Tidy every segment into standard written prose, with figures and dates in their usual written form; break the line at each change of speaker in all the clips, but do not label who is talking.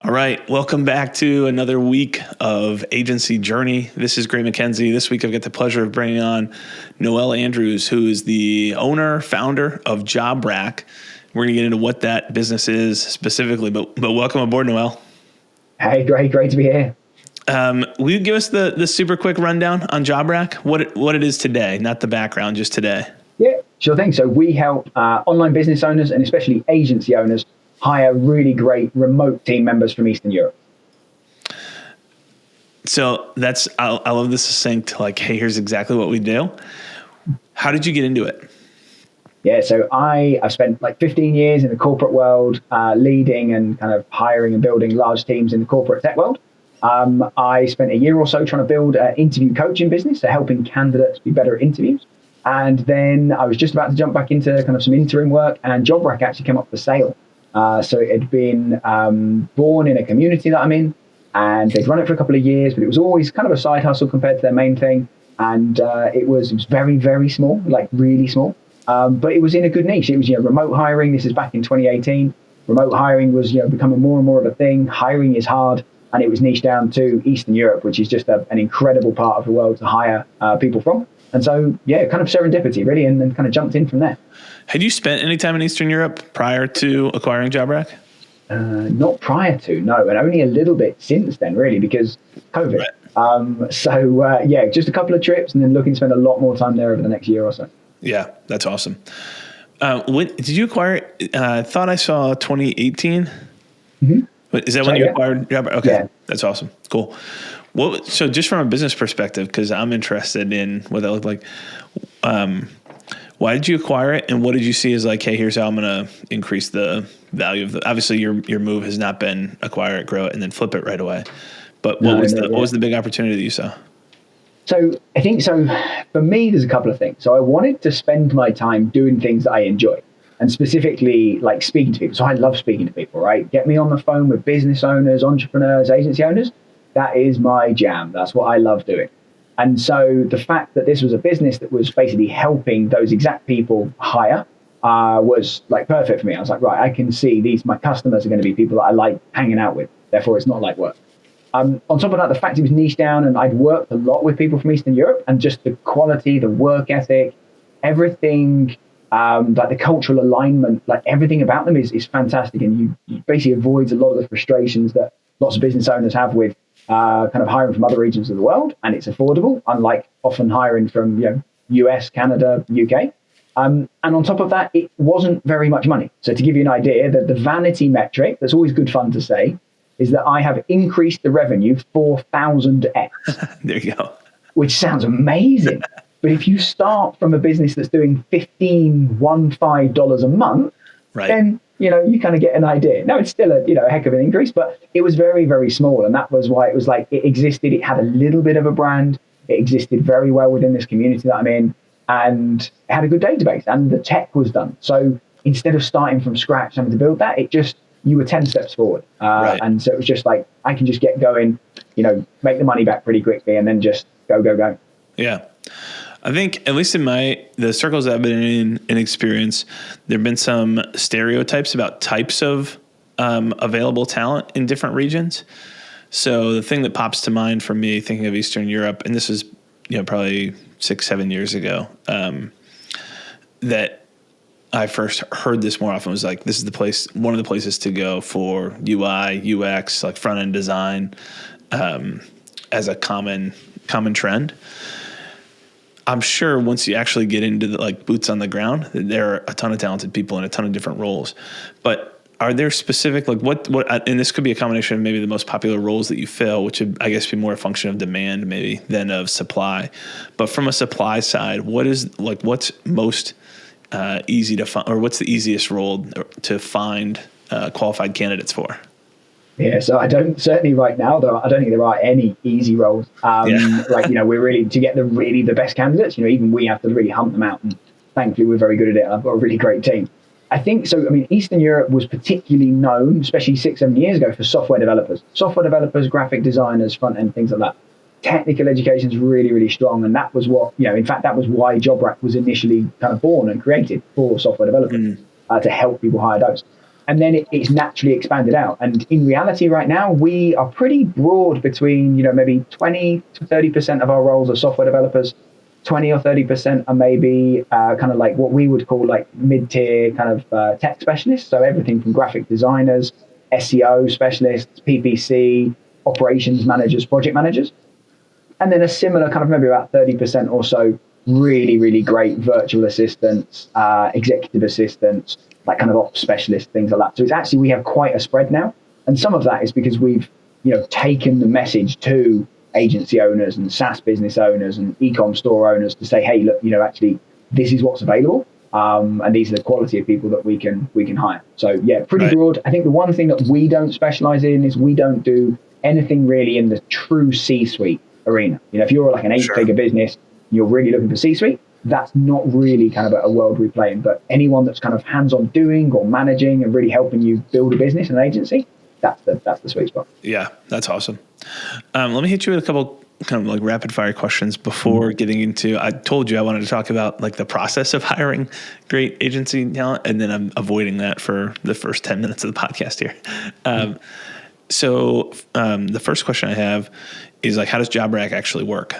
All right, welcome back to another week of Agency Journey. This is MacKenzie. This week I've got the pleasure of bringing on Noel Andrews, who is the owner, founder of JobRack. We're going to get into what that business is specifically, but welcome aboard, Noel.
Hey, great to be here.
Will you give us the super quick rundown on JobRack, what it is today, not the background, just today?
Yeah, sure thing. So we help online business owners and especially agency owners hire really great remote team members from Eastern Europe.
So I love this succinct, like, hey, here's exactly what we do. How did you get into it?
Yeah, so I've spent like 15 years in the corporate world, leading and kind of hiring and building large teams in the corporate tech world. I spent a year or so trying to build an interview coaching business, so helping candidates be better at interviews. And then I was just about to jump back into kind of some interim work, and JobRack actually came up for sale. So it had been born in a community that I'm in, and they'd run it for a couple of years, but it was always kind of a side hustle compared to their main thing. And it was very, very small, like really small. But it was in a good niche. It was, remote hiring. This is back in 2018. Remote hiring was, becoming more and more of a thing. Hiring is hard, and it was niched down to Eastern Europe, which is just an incredible part of the world to hire people from. And so, yeah, kind of serendipity, really, and then kind of jumped in from there.
Had you spent any time in Eastern Europe prior to acquiring JobRack?
Not prior to, no, and only a little bit since then, really, because COVID. Right. Just a couple of trips, and then looking to spend a lot more time there over the next year or so.
Yeah, that's awesome. When did you acquire it? I thought I saw 2018.
Mm-hmm.
Is that when you acquired JobRack? Okay, yeah. That's awesome. Cool. So just from a business perspective, because I'm interested in what that looked like, why did you acquire it, and what did you see as like, hey, here's how I'm going to increase the value of obviously your move has not been acquire it, grow it, and then flip it right away. But what was the big opportunity that you saw?
So I think for me, there's a couple of things. So I wanted to spend my time doing things that I enjoy, and specifically like speaking to people. So I love speaking to people, right? Get me on the phone with business owners, entrepreneurs, agency owners. That is my jam. That's what I love doing. And so the fact that this was a business that was basically helping those exact people hire was like perfect for me. I was like, right, I can see my customers are going to be people that I like hanging out with. Therefore, it's not like work. On top of that, the fact it was niche down, and I'd worked a lot with people from Eastern Europe, and just the quality, the work ethic, everything, like the cultural alignment, like everything about them is fantastic. And you basically avoids a lot of the frustrations that lots of business owners have with kind of hiring from other regions of the world, and it's affordable, unlike often hiring from US, Canada, UK. And on top of that, it wasn't very much money. So to give you an idea, the vanity metric, that's always good fun to say, is that I have increased the revenue 4,000x.
There you go.
Which sounds amazing. But if you start from a business that's doing $15 a month, right, then you kind of get an idea. Now it's still a heck of an increase, but it was very, very small. And that was why it was like it existed. It had a little bit of a brand. It existed very well within this community that I'm in, and it had a good database, and the tech was done. So instead of starting from scratch, having to build that, you were 10 steps forward. Right. And so it was just like, I can just get going, make the money back pretty quickly, and then just go.
Yeah. I think, at least in the circles that I've been in experience, there have been some stereotypes about types of available talent in different regions. So the thing that pops to mind for me thinking of Eastern Europe, and this is probably 6-7 years ago, that I first heard this more often, was like, this is one of the places to go for UI, UX, like front end design, as a common trend. I'm sure once you actually get into the like boots on the ground, there are a ton of talented people in a ton of different roles. But are there specific, like what, and this could be a combination of maybe the most popular roles that you fill, which would, I guess, be more a function of demand maybe than of supply. But from a supply side, what's most easy to find, or what's the easiest role to find qualified candidates for?
Yeah, so certainly right now, though, I don't think there are any easy roles. We're really, to get the best candidates, even we have to really hunt them out. And thankfully, we're very good at it. I've got a really great team. I think so. I mean, Eastern Europe was particularly known, especially 6-7 years ago, for software developers, graphic designers, front end, things like that. Technical education is really, really strong. And that was that was why JobRack was initially kind of born and created for software developers, to help people hire those. And then it's naturally expanded out. And in reality right now, we are pretty broad between, maybe 20 to 30% of our roles are software developers, 20 or 30% are maybe kind of like what we would call like mid-tier kind of tech specialists. So everything from graphic designers, SEO specialists, PPC, operations managers, project managers. And then a similar kind of maybe about 30% or so really, really great virtual assistants, executive assistants, like kind of ops specialists, things like that. So it's actually, we have quite a spread now. And some of that is because we've, taken the message to agency owners and SaaS business owners and e-com store owners to say, hey, look, actually, this is what's available. And these are the quality of people that we can hire. So yeah, pretty broad. I think the one thing that we don't specialize in is we don't do anything really in the true C-suite arena. If you're like an 8-figure business, you're really looking for C-suite, that's not really kind of a world we play in. But anyone that's kind of hands-on doing or managing and really helping you build a business and an agency, that's the sweet spot.
Yeah, that's awesome. Let me hit you with a couple kind of like rapid fire questions before getting into, I told you I wanted to talk about like the process of hiring great agency talent, and then I'm avoiding that for the first 10 minutes of the podcast here. So the first question I have is like, how does JobRack actually work?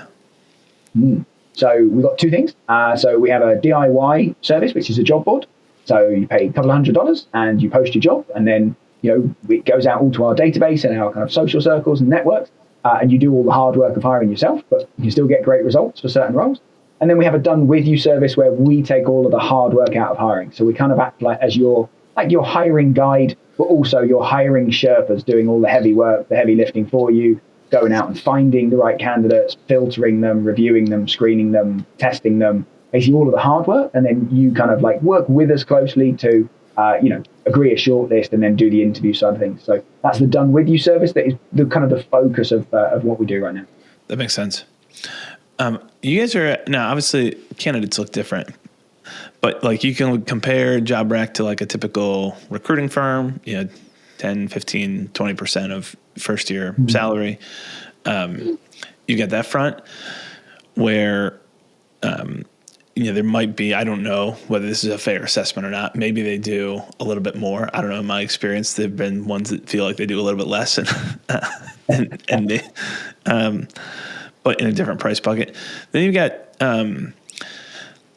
So we've got two things. So we have a DIY service, which is a job board. So you pay a couple of $100 and you post your job, and then it goes out all to our database and our kind of social circles and networks, and you do all the hard work of hiring yourself, but you can still get great results for certain roles. And then we have a done with you service where we take all of the hard work out of hiring. So we kind of act like as your hiring guide, but also your hiring Sherpas doing all the heavy work, the heavy lifting for you, going out and finding the right candidates, filtering them, reviewing them, screening them, testing them, basically all of the hard work. And then you kind of like work with us closely to, agree a shortlist and then do the interview side of things. So that's the done with you service. That is the kind of the focus of what we do right now.
That makes sense. You guys are now, obviously candidates look different, but like you can compare JobRack to like a typical recruiting firm, 10, 15, 20% of first year salary. You get that front where, there might be, I don't know whether this is a fair assessment or not. Maybe they do a little bit more. I don't know. In my experience, there've been ones that feel like they do a little bit less and they, but in a different price bucket. Then you've got,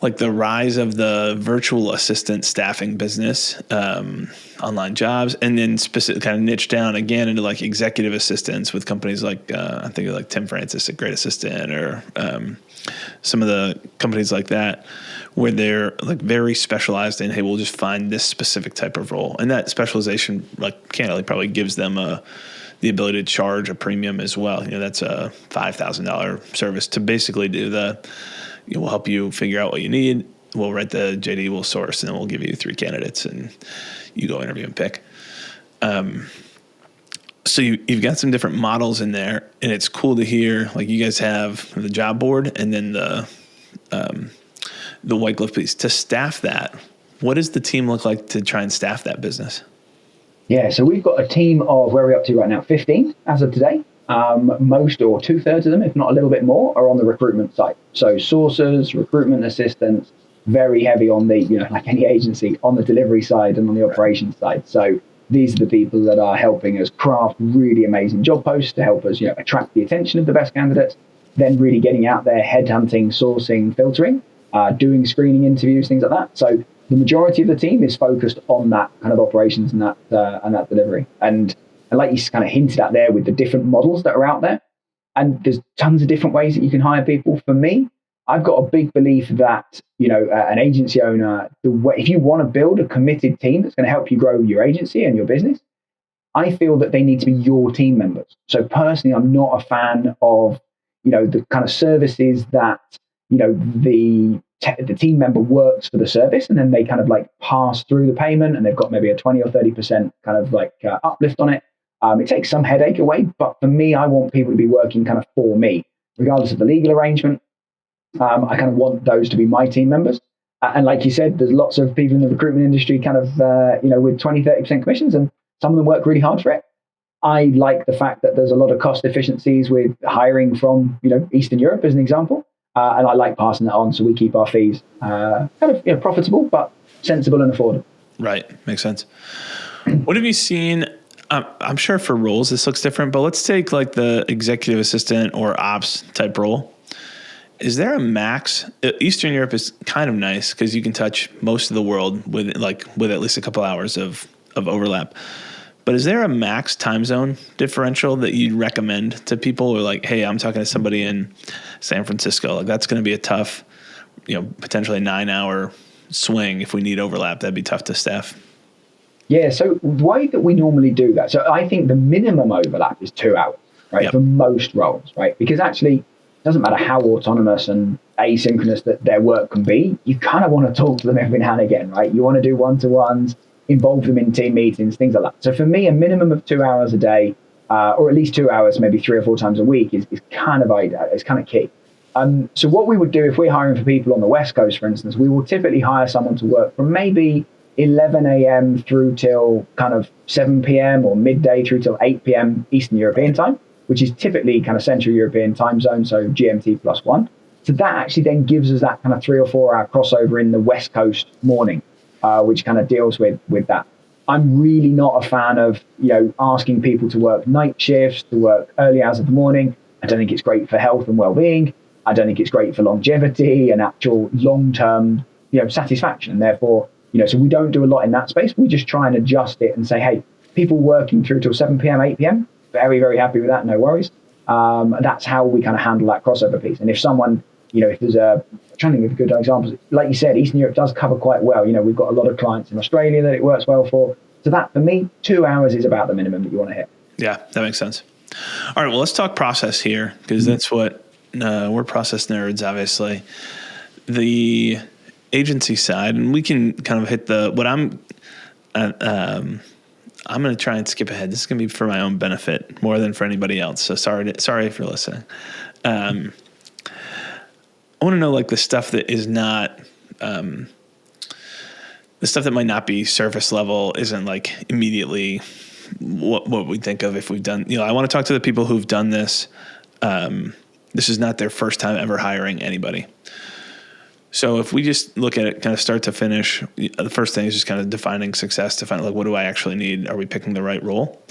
like the rise of the virtual assistant staffing business, online jobs, and then specific kind of niche down again into like executive assistants with companies like, I think like Tim Francis, a great assistant, or some of the companies like that, where they're like very specialized in, hey, we'll just find this specific type of role. And that specialization, like candidly, probably gives them the ability to charge a premium as well. That's a $5,000 service to basically do we'll help you figure out what you need. We'll write the JD, we'll source, and then we'll give you 3 candidates and you go interview and pick. So you've got some different models in there, and it's cool to hear, like you guys have the job board and then the white glove piece to staff that. What does the team look like to try and staff that business?
Yeah, so we've got a team of, where are we up to right now? 15 as of today. Most or 2/3 of them, if not a little bit more, are on the recruitment side. So sourcers, recruitment assistants, very heavy on the, like any agency, on the delivery side and on the operations side. So these are the people that are helping us craft really amazing job posts to help us, attract the attention of the best candidates, then really getting out there, headhunting, sourcing, filtering, doing screening interviews, things like that. So the majority of the team is focused on that kind of operations and that delivery. And like you kind of hinted at there with the different models that are out there, and there's tons of different ways that you can hire people. For me, I've got a big belief that, an agency owner, if you want to build a committed team that's going to help you grow your agency and your business, I feel that they need to be your team members. So personally, I'm not a fan of, the kind of services that, the team member works for the service and then they kind of like pass through the payment and they've got maybe a 20 or 30% kind of like uplift on it. It takes some headache away, but for me, I want people to be working kind of for me, regardless of the legal arrangement. I kind of want those to be my team members. And like you said, there's lots of people in the recruitment industry kind of, with 20, 30% commissions, and some of them work really hard for it. I like the fact that there's a lot of cost efficiencies with hiring from, Eastern Europe as an example. And I like passing that on. So we keep our fees kind of profitable, but sensible and affordable.
Right. Makes sense. What have you seen? I'm sure for roles this looks different, but let's take like the executive assistant or ops type role. Is there a max? Eastern Europe is kind of nice because you can touch most of the world with at least a couple hours of overlap. But is there a max time zone differential that you'd recommend to people? Or like, hey, I'm talking to somebody in San Francisco. Like that's going to be a tough, potentially 9-hour swing. If we need overlap, that'd be tough to staff.
Yeah, so the way that we normally do that, so I think the minimum overlap is 2 hours, right, for most roles, right? Because actually, it doesn't matter how autonomous and asynchronous that their work can be, you kind of want to talk to them every now and again, right? You want to do one-to-ones, involve them in team meetings, things like that. So for me, a minimum of 2 hours a day, or at least 2 hours, maybe 3 or 4 times a week is kind of ideal, it's kind of key. So what we would do if we're hiring for people on the West Coast, for instance, we will typically hire someone to work from maybe 11 a.m. through till kind of 7 p.m. or midday through till 8 p.m. Eastern European time, which is typically kind of Central European time zone, so GMT +1. So that actually then gives us that kind of 3 or 4 hour crossover in the West Coast morning, which kind of deals with that. I'm really not a fan of asking people to work night shifts, to work early hours of the morning. I don't think it's great for health and well-being. I don't think it's great for longevity and actual long-term satisfaction. And therefore, so we don't do a lot in that space. We just try and adjust it and say, hey, people working through till 7 p.m., 8 p.m., very, very happy with that, no worries. That's how we kind of handle that crossover piece. And if someone, if there's I'm trying to think of good examples, like you said, Eastern Europe does cover quite well. We've got a lot of clients in Australia that it works well for. So that, for me, 2 hours is about the minimum that you want to hit.
Yeah, that makes sense. All right, well, let's talk process here because that's what we're process nerds, obviously. The agency side, and we can kind of hit I'm going to try and skip ahead. This is going to be for my own benefit more than for anybody else. So sorry if you're listening. I want to know like the stuff that is not, the stuff that might not be surface level isn't like immediately what we think of if we've done, I want to talk to the people who've done this. This is not their first time ever hiring anybody. So if we just look at it kind of start to finish, the first thing is just kind of defining success, define like, what do I actually need? Are we picking the right role?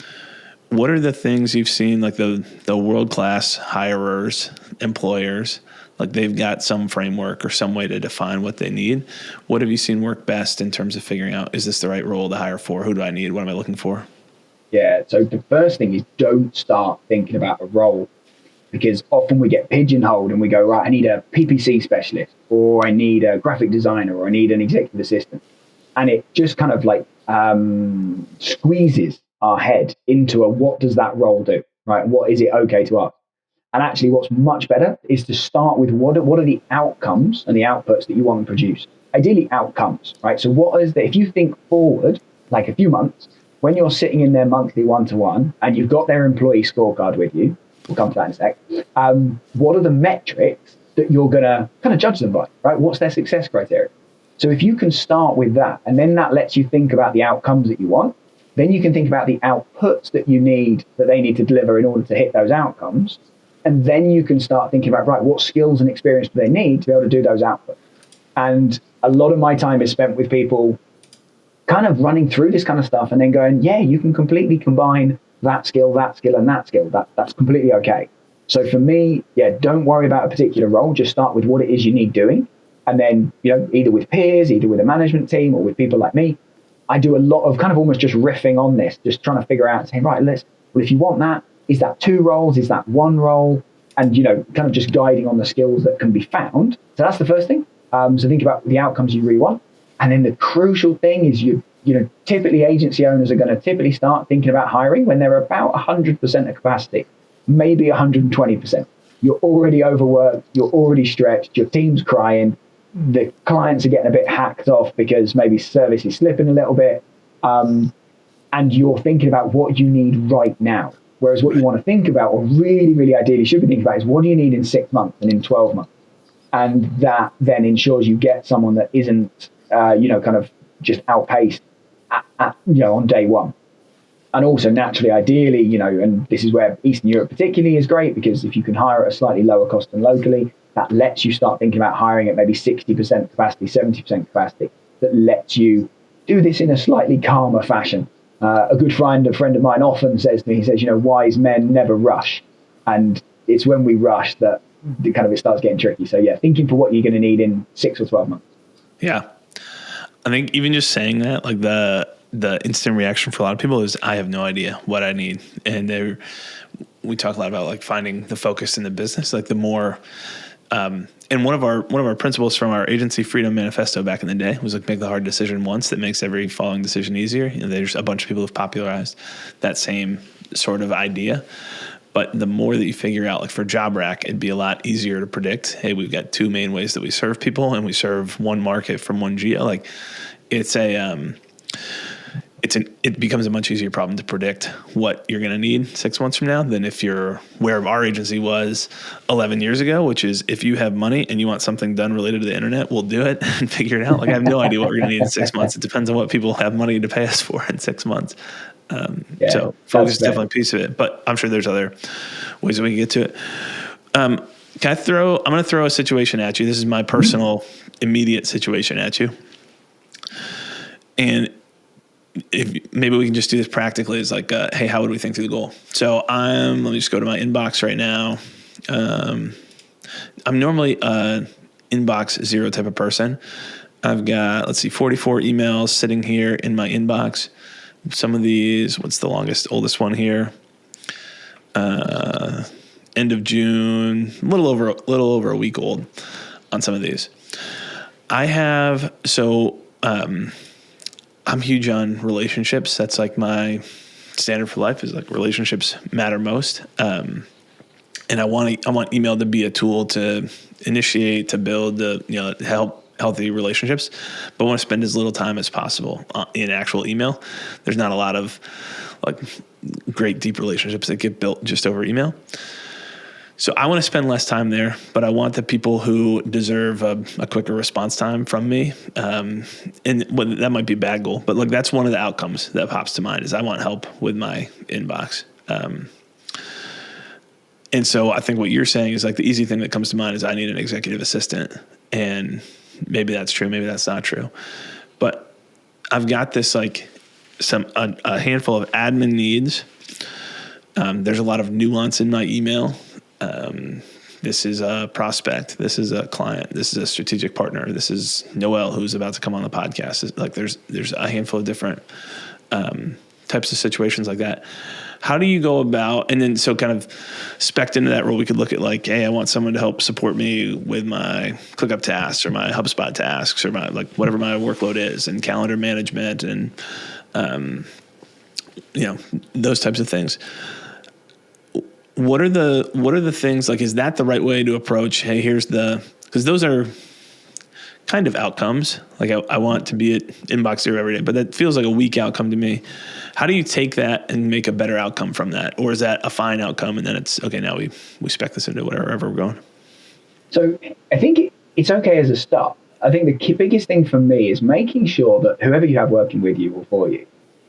What are the things you've seen, like the world-class hirers, employers, like they've got some framework or some way to define what they need. What have you seen work best in terms of figuring out, is this the right role to hire for? Who do I need? What am I looking for?
Yeah, so the first thing is don't start thinking about a role, because often we get pigeonholed and we go, right, I need a PPC specialist, or I need a graphic designer, or I need an executive assistant. And it just kind of like squeezes our head into what does that role do, right? What is it okay to ask? And actually what's much better is to start with what are the outcomes and the outputs that you want to produce? Ideally outcomes, right? So what is if you think forward, like a few months, when you're sitting in their monthly one-to-one and you've got their employee scorecard with you, we'll come to that in a sec. What are the metrics that you're going to kind of judge them by, right? What's their success criteria? So if you can start with that, and then that lets you think about the outcomes that you want, then you can think about the outputs that they need to deliver in order to hit those outcomes. And then you can start thinking about, right, what skills and experience do they need to be able to do those outputs? And a lot of my time is spent with people kind of running through this kind of stuff and then going, yeah, you can completely combine that skill, and that skill. That's completely okay. So for me, yeah, don't worry about a particular role. Just start with what it is you need doing. And then, either with peers, either with a management team or with people like me, I do a lot of kind of almost just riffing on this, just trying to figure out, saying, right, if you want that, is that 2 roles? Is that 1 role? And, kind of just guiding on the skills that can be found. So that's the first thing. So think about the outcomes you really want. And then the crucial thing is typically agency owners are going to typically start thinking about hiring when they're about 100% of capacity, maybe 120%. You're already overworked, you're already stretched, your team's crying, the clients are getting a bit hacked off because maybe service is slipping a little bit, and you're thinking about what you need right now. Whereas what you want to think about, or really, really ideally should be thinking about, is what do you need in 6 months and in 12 months? And that then ensures you get someone that isn't, kind of just outpaced on day one. And also naturally, ideally, and this is where Eastern Europe particularly is great, because if you can hire at a slightly lower cost than locally, that lets you start thinking about hiring at maybe 60% capacity, 70% capacity. That lets you do this in a slightly calmer fashion. A good friend, a friend of mine often says to me, he says, wise men never rush. And it's when we rush that it starts getting tricky. So yeah, thinking for what you're going to need in 6 or 12 months.
Yeah. I think even just saying that, like the instant reaction for a lot of people is, I have no idea what I need. And we talk a lot about like finding the focus in the business, like the more, and one of our principles from our agency Freedom Manifesto back in the day was like, make the hard decision once that makes every following decision easier. There's a bunch of people who've popularized that same sort of idea. But the more that you figure out, like for JobRack, it'd be a lot easier to predict, hey, we've got 2 main ways that we serve people and we serve one market from one geo. Like it becomes a much easier problem to predict what you're going to need 6 months from now than if you're where our agency was 11 years ago, which is if you have money and you want something done related to the internet, we'll do it and figure it out. Like I have no idea what we're going to need in 6 months. It depends on what people have money to pay us for in 6 months. So focus is definitely a piece of it, but I'm sure there's other ways that we can get to it. I'm going to throw a situation at you. This is my personal immediate situation at you. And if maybe we can just do this practically, is like, hey, how would we think through the goal? So let me just go to my inbox right now. I'm normally an inbox 0 type of person. I've got, 44 emails sitting here in my inbox. Some of these, what's the oldest one here? End of June, a little over a week old on some of these. I'm huge on relationships. That's like my standard for life, is like relationships matter most. And I want email to be a tool to initiate, to build, to help healthy relationships, but I want to spend as little time as possible in actual email. There's not a lot of like great deep relationships that get built just over email. So I want to spend less time there, but I want the people who deserve a quicker response time from me. And that might be a bad goal, but like that's one of the outcomes that pops to mind, is I want help with my inbox. And so I think what you're saying is like the easy thing that comes to mind is I need an executive assistant. And maybe that's true, maybe that's not true. But I've got this like a handful of admin needs. There's a lot of nuance in my email. This is a prospect. This is a client. This is a strategic partner. This is Noel, who's about to come on the podcast. It's like there's a handful of different types of situations like that. How do you go about, and then so kind of spec'd into that role, we could look at like, hey, I want someone to help support me with my ClickUp tasks or my HubSpot tasks or my like whatever my workload is, and calendar management and those types of things. What are the things, like, is that the right way to approach, hey, because those are kind of outcomes. Like I want to be at inbox 0 every day, but that feels like a weak outcome to me. How do you take that and make a better outcome from that? Or is that a fine outcome and then it's okay, now we spec this into wherever we're going?
So I think it's okay as a start. I think the biggest thing for me is making sure that whoever you have working with you or for you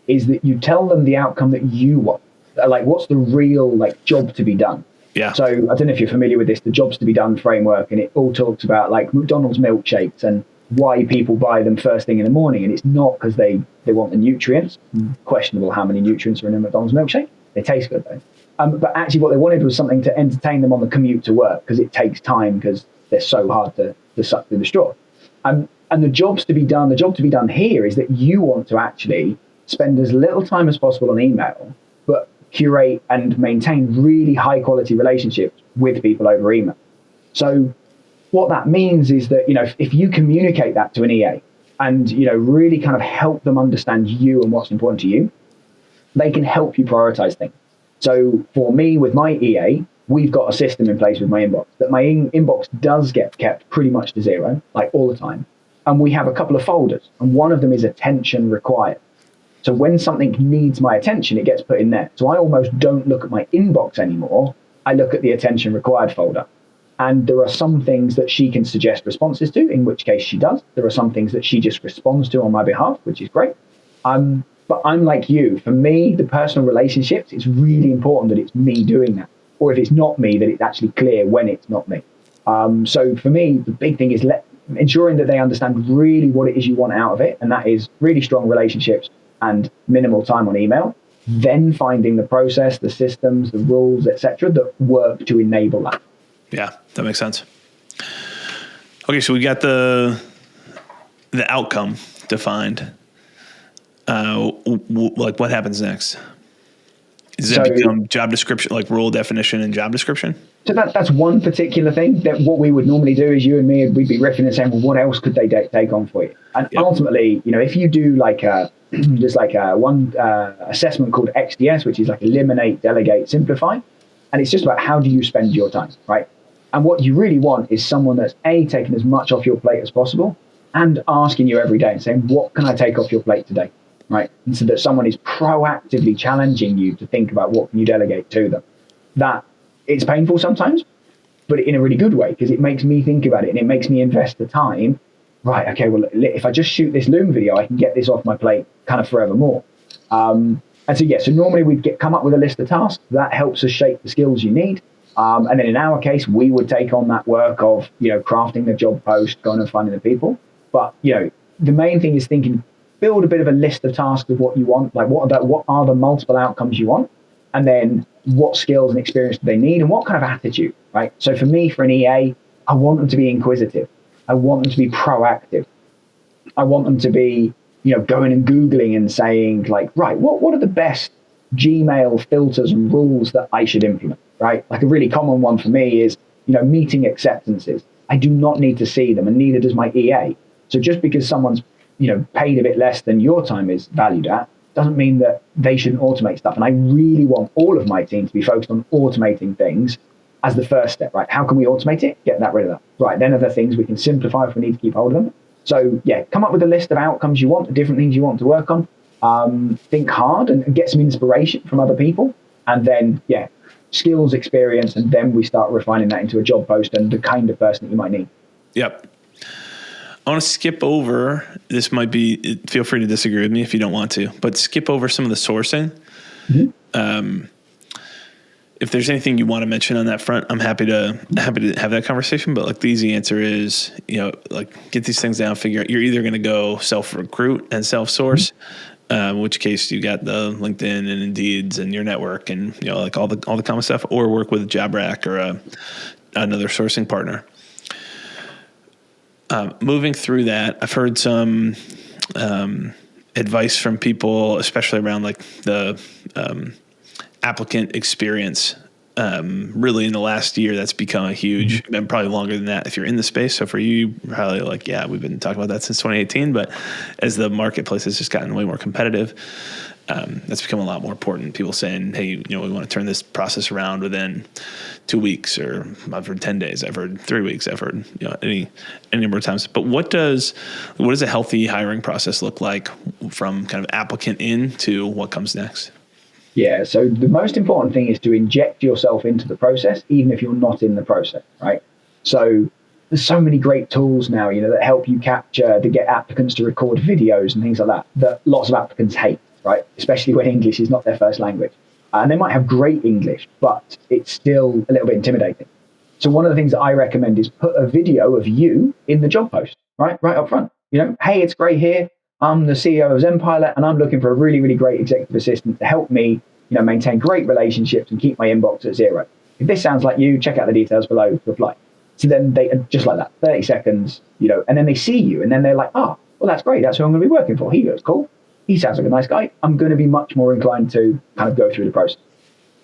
is that you tell them the outcome that you want. Like, what's the real like job to be done?
Yeah.
So I don't know if you're familiar with this, the jobs to be done framework, and it all talks about like McDonald's milkshakes and why people buy them first thing in the morning. And it's not because they want the nutrients. Questionable how many nutrients are in a McDonald's milkshake. They taste good though. But actually what they wanted was something to entertain them on the commute to work, because it takes time, because they're so hard to suck through the straw. And the job to be done here is that you want to actually spend as little time as possible on email, but curate and maintain really high quality relationships with people over email. So what that means is that, if you communicate that to an EA and, really kind of help them understand you and what's important to you, they can help you prioritize things. So for me, with my EA, we've got a system in place with my inbox that my inbox does get kept pretty much to 0, like all the time. And we have a couple of folders, and one of them is attention required. So when something needs my attention, it gets put in there. So I almost don't look at my inbox anymore. I look at the attention required folder. And there are some things that she can suggest responses to, in which case she does. There are some things that she just responds to on my behalf, which is great. But I'm like you. For me, the personal relationships, it's really important that it's me doing that. Or if it's not me, that it's actually clear when it's not me. So for me, the big thing is ensuring that they understand really what it is you want out of it. And that is really strong relationships and minimal time on email, then finding the process, the systems, the rules, etc., that work to enable that.
Yeah, that makes sense. Okay, so we got the outcome defined. Like what happens next? Does that become job description, like role definition and job description?
So that's one particular thing that what we would normally do is you and me, we'd be riffing and saying, well, what else could they take on for you? And ultimately, if you do like there's like one assessment called XDS, which is like eliminate, delegate, simplify. And it's just about how do you spend your time, right? And what you really want is someone that's taking as much off your plate as possible and asking you every day and saying, what can I take off your plate today? Right. And so that someone is proactively challenging you to think about what can you delegate to them. That it's painful sometimes, but in a really good way, because it makes me think about it and it makes me invest the time. Right. Okay. Well, if I just shoot this Loom video, I can get this off my plate kind of forevermore. And so normally we'd come up with a list of tasks that helps us shape the skills you need. And then in our case, we would take on that work of, crafting the job post, going and finding the people. But, the main thing is build a bit of a list of tasks of what you want, like what are the multiple outcomes you want, and then what skills and experience do they need, and what kind of attitude, right? So for me, for an EA, I want them to be inquisitive. I want them to be proactive. I want them to be, going and Googling and saying like, right, what are the best Gmail filters and rules that I should implement, right? Like a really common one for me is, meeting acceptances. I do not need to see them, and neither does my EA. So just because someone's paid a bit less than your time is valued at, doesn't mean that they shouldn't automate stuff. And I really want all of my team to be focused on automating things as the first step, right? How can we automate it? Get rid of that. Right, then other things we can simplify if we need to keep hold of them. So come up with a list of outcomes you want, different things you want to work on. Think hard and get some inspiration from other people. And then, skills, experience, and then we start refining that into a job post and the kind of person that you might need.
Yep. I want to skip over, this might be, feel free to disagree with me if you don't want to, but skip over some of the sourcing. Mm-hmm. If there's anything you want to mention on that front, I'm happy to have that conversation. But like the easy answer is, like get these things down, figure out, you're either going to go self-recruit and self-source, in which case you got the LinkedIn and Indeeds and your network and, like all the common stuff, or work with JobRack or another sourcing partner. Moving through that, I've heard some advice from people, especially around like the applicant experience. Really in the last year, that's become a huge, and probably longer than that if you're in the space. So for you, probably like, we've been talking about that since 2018, but as the marketplace has just gotten way more competitive, that's become a lot more important. People saying, hey, we want to turn this process around within 2 weeks, or I've heard 10 days, I've heard 3 weeks, I've heard, any number of times. But what does a healthy hiring process look like from kind of applicant in to what comes next?
Yeah, so the most important thing is to inject yourself into the process, even if you're not in the process, right? So there's so many great tools now, that help you capture, to get applicants to record videos and things like that lots of applicants hate, right? Especially when English is not their first language. And they might have great English, but it's still a little bit intimidating. So one of the things that I recommend is put a video of you in the job post, right up front. Hey, it's Gray here. I'm the CEO of ZenPilot, and I'm looking for a really, really great executive assistant to help me, maintain great relationships and keep my inbox at zero. If this sounds like you, check out the details below to apply. So then they, just like that, 30 seconds, and then they see you, and then they're like, well, that's great. That's who I'm going to be working for. He looks cool. He sounds like a nice guy. I'm going to be much more inclined to kind of go through the process.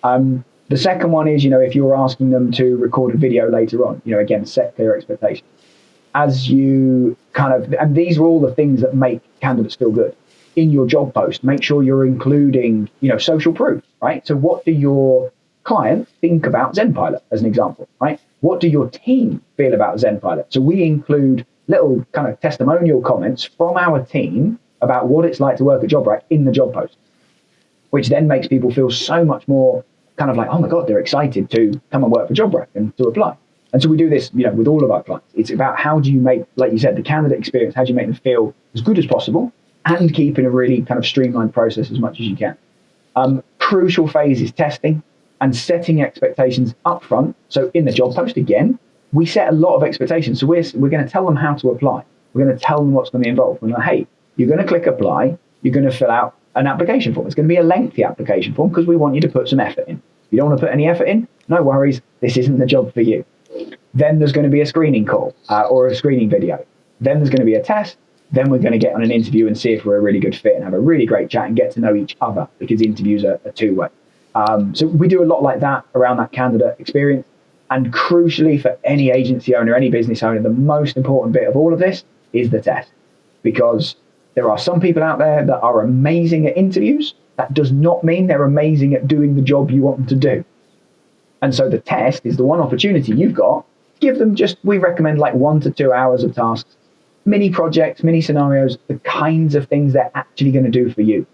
The second one is, if you're asking them to record a video later on, again, set clear expectations. As you and these are all the things that make candidates feel good. In your job post, make sure you're including, social proof, right? So what do your clients think about ZenPilot, as an example, right? What do your team feel about ZenPilot? So we include little kind of testimonial comments from our team about what it's like to work at JobRack in the job post, which then makes people feel so much more kind of like, oh my God, they're excited to come and work for JobRack and to apply. And so we do this, with all of our clients. It's about how do you make, like you said, the candidate experience, how do you make them feel as good as possible and keep in a really kind of streamlined process as much as you can. Crucial phase is testing and setting expectations up front. So in the job post, again, we set a lot of expectations. So we're going to tell them how to apply. We're going to tell them what's going to be involved. We're like, hey, you're going to click apply. You're going to fill out an application form. It's going to be a lengthy application form because we want you to put some effort in. If you don't want to put any effort in, no worries, this isn't the job for you. Then there's going to be a screening call or a screening video. Then there's going to be a test. Then we're going to get on an interview and see if we're a really good fit and have a really great chat and get to know each other, because interviews are two-way. So we do a lot like that around that candidate experience. And crucially, for any agency owner, any business owner, the most important bit of all of this is the test. Because there are some people out there that are amazing at interviews. That does not mean they're amazing at doing the job you want them to do. And so the test is the one opportunity you've got. Give them we recommend like 1 to 2 hours of tasks, mini projects, mini scenarios, the kinds of things they're actually going to do for you.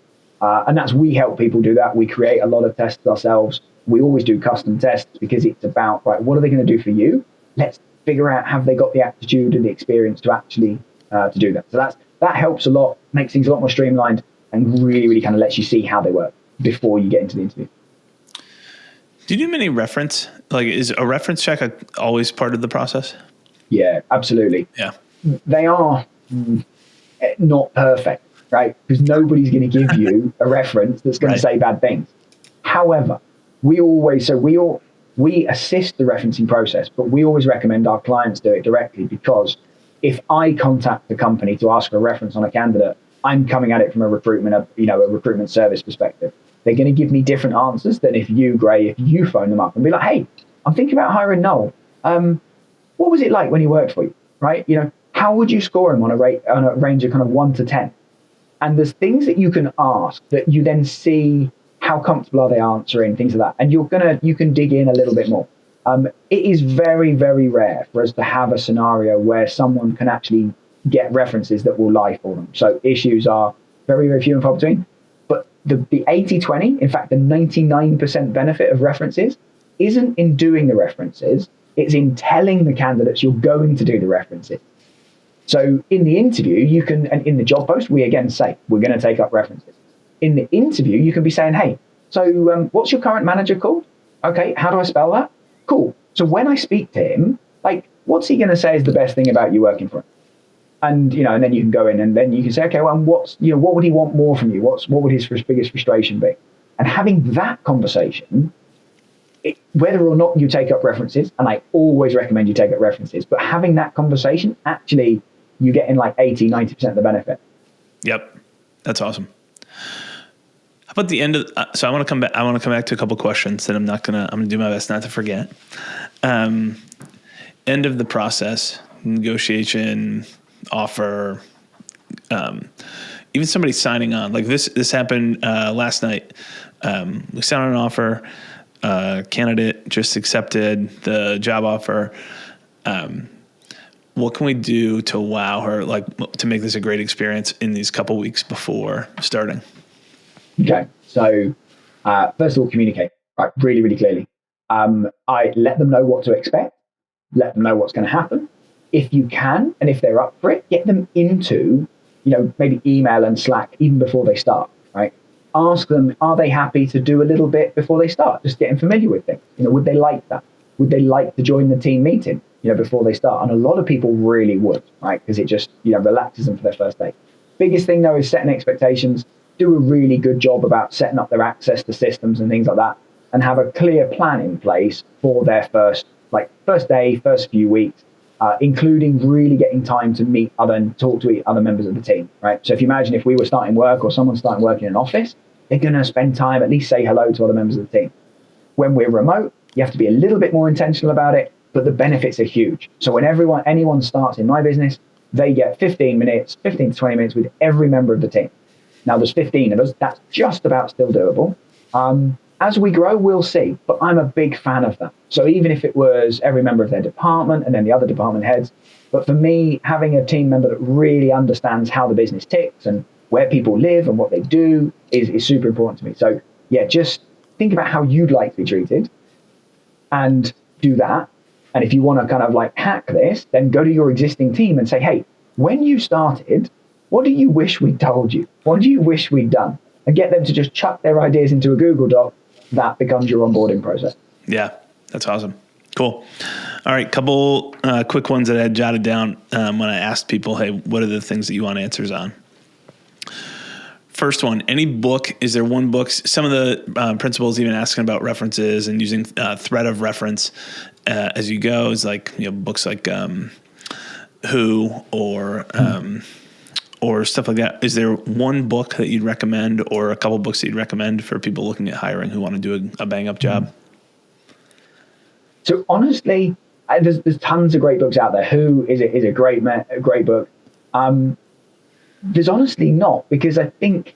And we help people do that. We create a lot of tests ourselves. We always do custom tests because it's about, right, what are they going to do for you? Let's figure out, have they got the aptitude and the experience to actually to do that. So that helps a lot, makes things a lot more streamlined, and really, really kind of lets you see how they work before you get into the interview.
Do you do many reference? Like, is a reference check always part of the process?
Yeah, absolutely.
Yeah.
They are not perfect, right? Because nobody's going to give you a reference that's going to say bad things. However, we assist the referencing process, but we always recommend our clients do it directly, because if I contact the company to ask for a reference on a candidate, I'm coming at it from a recruitment service perspective. They're going to give me different answers than if you phone them up and be like, hey, I'm thinking about hiring Noel. What was it like when he worked for you? Right? How would you score him on a range of kind of 1 to 10? And there's things that you can ask that you then see how comfortable are they answering, things like that. And you can dig in a little bit more. It is very, very rare for us to have a scenario where someone can actually get references that will lie for them. So issues are very, very few and far between. But the 80-20, in fact, the 99% benefit of references isn't in doing the references. It's in telling the candidates you're going to do the references. So in the interview, and in the job post, we again say, we're going to take up references. In the interview, you can be saying, hey, so what's your current manager called? Okay, how do I spell that? Cool. So when I speak to him, like, what's he going to say is the best thing about you working for him? And, and then you can go in and then you can say, okay, well, what would he want more from you? What would his biggest frustration be? And having that conversation, whether or not you take up references, and I always recommend you take up references, but having that conversation, actually, you get in like 80, 90% of the benefit.
Yep. That's awesome. How about the end of, so I want to come back to a couple questions that I'm going to do my best not to forget. End of the process, negotiation, offer, even somebody signing on, like this happened last night. We sent out an offer, candidate just accepted the job offer. What can we do to wow her, like to make this a great experience in these couple weeks before starting?
Okay, so first of all, communicate, right, really, really clearly. I let them know what to expect, let them know what's going to happen. If you can, and if they're up for it, get them into, maybe email and Slack even before they start, right? Ask them, are they happy to do a little bit before they start? Just getting familiar with things. Would they like that? Would they like to join the team meeting, before they start? And a lot of people really would, right? Because it just, relaxes them for their first day. Biggest thing though is setting expectations. Do a really good job about setting up their access to systems and things like that, and have a clear plan in place for their first day, first few weeks, including really getting time to meet and talk to other members of the team, right? So if you imagine if we were starting work or someone's starting work in an office, they're going to spend time, at least say hello to other members of the team. When we're remote, you have to be a little bit more intentional about it, but the benefits are huge. So when anyone starts in my business, they get 15 to 20 minutes with every member of the team. Now there's 15 of us, that's just about still doable. As we grow, we'll see, but I'm a big fan of that. So even if it was every member of their department and then the other department heads, but for me, having a team member that really understands how the business ticks and where people live and what they do is super important to me. So yeah, just think about how you'd like to be treated and do that. And if you want to kind of like hack this, then go to your existing team and say, hey, when you started, what do you wish we'd told you? What do you wish we'd done? And get them to just chuck their ideas into a Google Doc. That becomes your onboarding process.
Yeah, that's awesome. Cool. All right, couple quick ones that I had jotted down when I asked people, hey, what are the things that you want answers on? First one, any book, is there one book? Some of the principles even asking about references and using thread of reference as you go is like, books like Who or stuff like that. Is there one book that you'd recommend or a couple books that you'd recommend for people looking at hiring who want to do a bang up job?
So honestly, there's tons of great books out there. Who is a great book. There's honestly not, because I think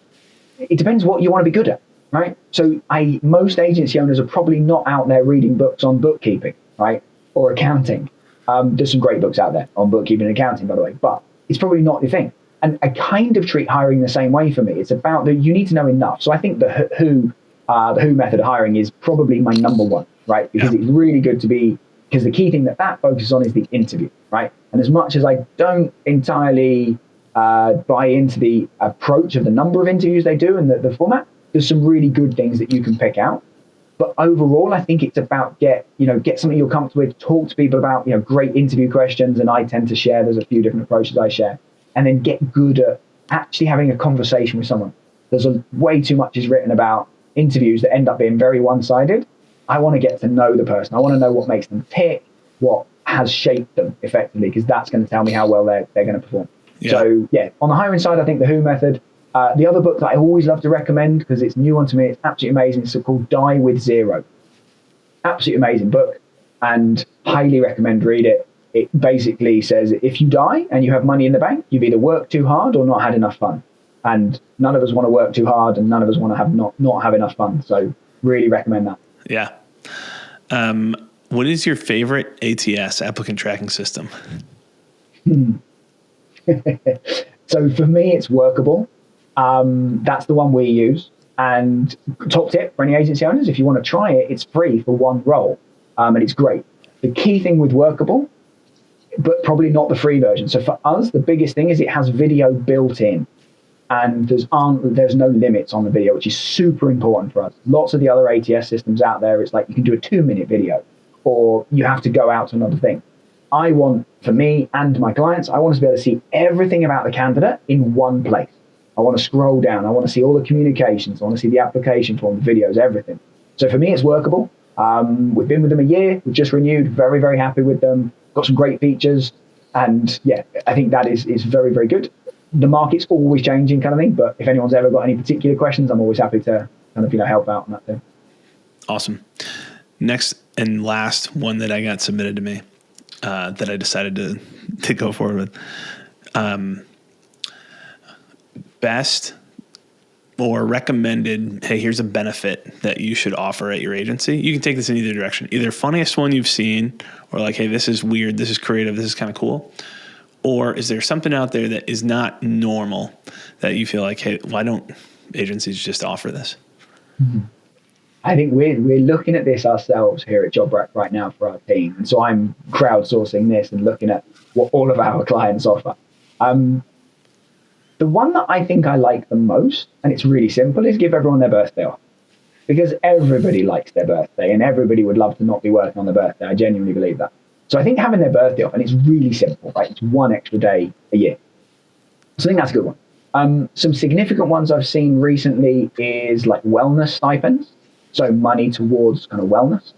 it depends what you want to be good at, right? So most agency owners are probably not out there reading books on bookkeeping, right? Or accounting. There's some great books out there on bookkeeping and accounting, by the way, but it's probably not your thing. And I kind of treat hiring the same way for me. It's about that you need to know enough. So I think the Who method of hiring is probably my number one, right? Because it's really good because the key thing that focuses on is the interview, right? And as much as I don't entirely buy into the approach of the number of interviews they do and the format, there's some really good things that you can pick out. But overall, I think it's about get something you're comfortable with, talk to people about, great interview questions. And I tend to share, there's a few different approaches I share, and then get good at actually having a conversation with someone. There's way too much is written about interviews that end up being very one-sided. I want to get to know the person. I want to know what makes them tick, what has shaped them effectively, because that's going to tell me how well they're going to perform. Yeah. So on the hiring side, I think the Who method. The other book that I always love to recommend, because it's new one to me, it's absolutely amazing. It's called Die with Zero. Absolutely amazing book, and highly recommend read it. It basically says if you die and you have money in the bank, you've either worked too hard or not had enough fun. And none of us want to work too hard, and none of us want to have not have enough fun. So really recommend that.
Yeah. What is your favorite ATS, applicant tracking system?
So for me, it's Workable. That's the one we use. And top tip for any agency owners, if you want to try it, it's free for one role. And it's great. The key thing with Workable, but probably not the free version. So for us, the biggest thing is it has video built in. And there's no limits on the video, which is super important for us. Lots of the other ATS systems out there, it's like you can do a 2-minute video, or you have to go out to another thing. I want, for me and my clients, I want to be able to see everything about the candidate in one place. I want to scroll down. I want to see all the communications. I want to see the application form, the videos, everything. So for me, it's Workable. We've been with them a year. We've just renewed. Very, very happy with them. Got some great features. And I think that is very, very good. The market's always changing kind of thing. But if anyone's ever got any particular questions, I'm always happy to kind of, help out on that too. Awesome.
Next and last one that I got submitted to me that I decided to go forward with. Best or recommended, hey, here's a benefit that you should offer at your agency. You can take this in either direction. Either funniest one you've seen, or like, hey, this is weird, this is creative, this is kind of cool. Or is there something out there that is not normal that you feel like, hey, why don't agencies just offer this?
Mm-hmm. I think we're looking at this ourselves here at JobRack right now for our team. And so I'm crowdsourcing this and looking at what all of our clients offer. The one that I think I like the most, and it's really simple, is give everyone their birthday off. Because everybody likes their birthday and everybody would love to not be working on their birthday. I genuinely believe that. So I think having their birthday off, and it's really simple, right? It's one extra day a year. So I think that's a good one. Some significant ones I've seen recently is like wellness stipends. So money towards kind of wellness.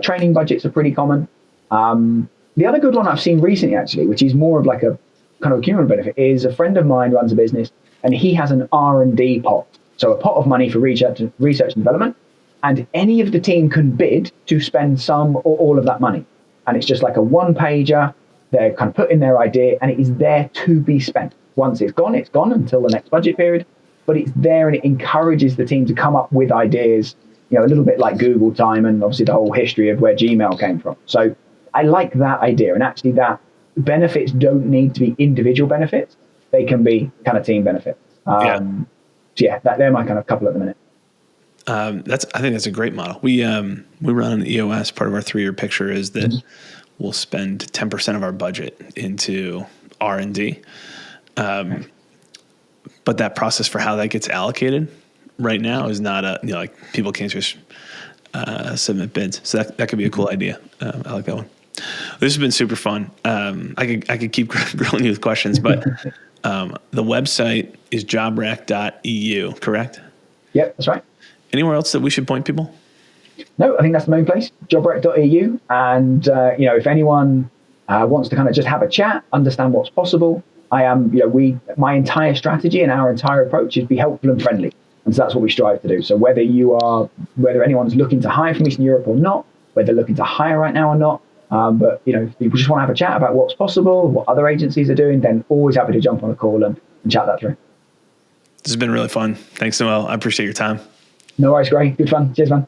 Training budgets are pretty common. The other good one I've seen recently, actually, which is more of like a kind of cumulative benefit, is a friend of mine runs a business and he has an R&D pot. So a pot of money for research and development, and any of the team can bid to spend some or all of that money. And it's just like a one-pager. They're kind of put in their idea and it is there to be spent. Once it's gone until the next budget period, but it's there and it encourages the team to come up with ideas, a little bit like Google time and obviously the whole history of where Gmail came from. So I like that idea, and actually that benefits don't need to be individual benefits. They can be kind of team benefits. They're my kind of couple at the minute.
I think that's a great model. We run an EOS. Part of our 3-year picture is that we'll spend 10% of our budget into R&D. But that process for how that gets allocated right now is not like people can't just submit bids. So that could be a cool idea. I like that one. This has been super fun. I could keep grilling you with questions, but The website is jobrack.eu, correct?
Yep, that's right.
Anywhere else that we should point people?
No, I think that's the main place, jobrack.eu. And, if anyone wants to kind of just have a chat, understand what's possible, my entire strategy and our entire approach is be helpful and friendly. And so that's what we strive to do. So whether anyone's looking to hire from Eastern Europe or not, whether they're looking to hire right now or not, but if people just want to have a chat about what's possible, what other agencies are doing, then always happy to jump on a call and chat that through.
This has been really fun. Thanks, Noel. I appreciate your time.
No worries, Gray. Good fun. Cheers, man.